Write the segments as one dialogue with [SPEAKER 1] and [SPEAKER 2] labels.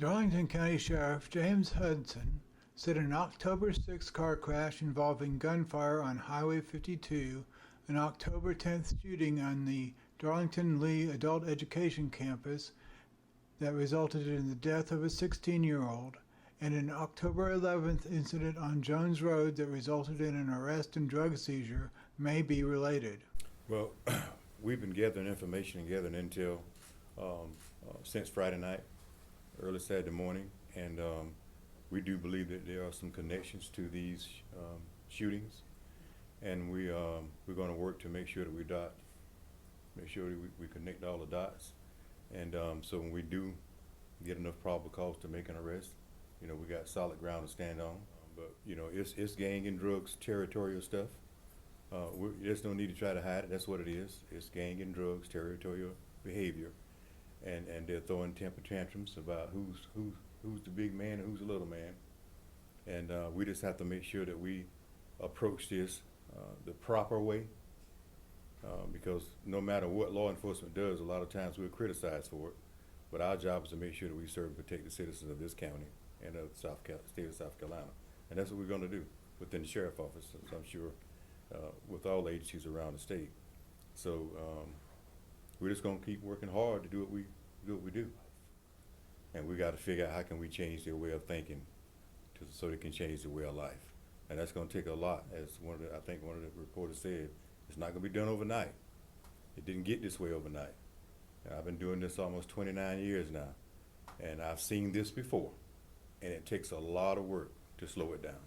[SPEAKER 1] Darlington County Sheriff James Hudson said an October 6th car crash involving gunfire on Highway 52, an October 10th shooting on the Darlington-Lee Adult Education campus that resulted in the death of a 16-year-old, and an October 11th incident on Jones Road that resulted in an arrest and drug seizure may be related.
[SPEAKER 2] Well, we've been gathering information and gathering intel since Friday night, early Saturday morning, and we do believe that there are some connections to these shootings, and we're going to work to make sure that we connect all the dots, and so when we do get enough probable cause to make an arrest, we got solid ground to stand on. But it's gang and drugs territorial stuff. There's no need to try to hide it. That's what it is. It's gang and drugs territorial behavior, and they're throwing temper tantrums about who's the big man and who's the little man, and we just have to make sure that we approach this the proper way, because no matter what law enforcement does, a lot of times we're criticized for it, but our job is to make sure that we serve and protect the citizens of this county and of the state of South Carolina, and that's what we're going to do within the sheriff's office, as I'm sure with all the agencies around the state. So we're just going to keep working hard to do what we do, and we got to figure out how can we change their way of thinking so they can change their way of life, and that's going to take a lot. As I think one of the reporters said, it's not going to be done overnight. It didn't get this way overnight. And I've been doing this almost 29 years now, and I've seen this before, and it takes a lot of work to slow it down,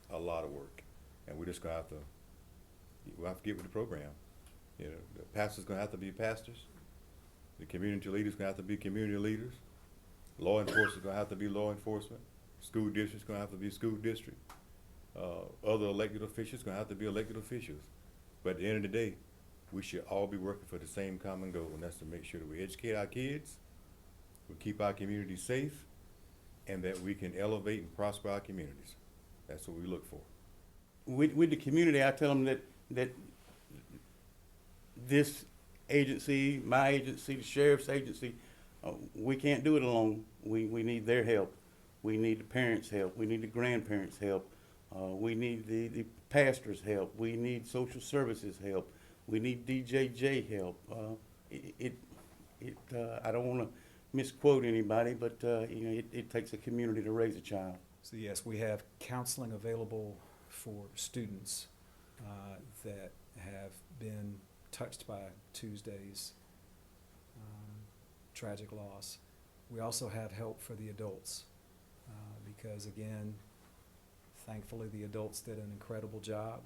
[SPEAKER 2] a lot of work, and we're just going to have to get with the program. The pastors going to have to be pastors. The community leaders going to have to be community leaders. Law enforcement going to have to be law enforcement. School districts going to have to be school district. Other elected officials going to have to be elected officials. But at the end of the day, we should all be working for the same common goal, and that's to make sure that we educate our kids, we keep our communities safe, and that we can elevate and prosper our communities. That's what we look for.
[SPEAKER 3] With the community, I tell them that this agency, my agency, the sheriff's agency, we can't do it alone. We need their help. We need the parents' help. We need the grandparents' help. We need the pastors' help. We need social services help. We need DJJ help. I don't want to misquote anybody, but it takes a community to raise a child.
[SPEAKER 4] So yes, we have counseling available for students that have been touched by Tuesday's tragic loss. We also have help for the adults because, again, thankfully the adults did an incredible job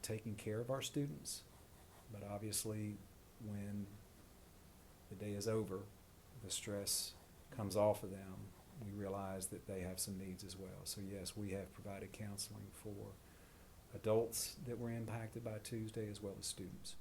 [SPEAKER 4] taking care of our students, but obviously when the day is over, the stress comes off of them. We realize that they have some needs as well. So yes, we have provided counseling for adults that were impacted by Tuesday as well as students.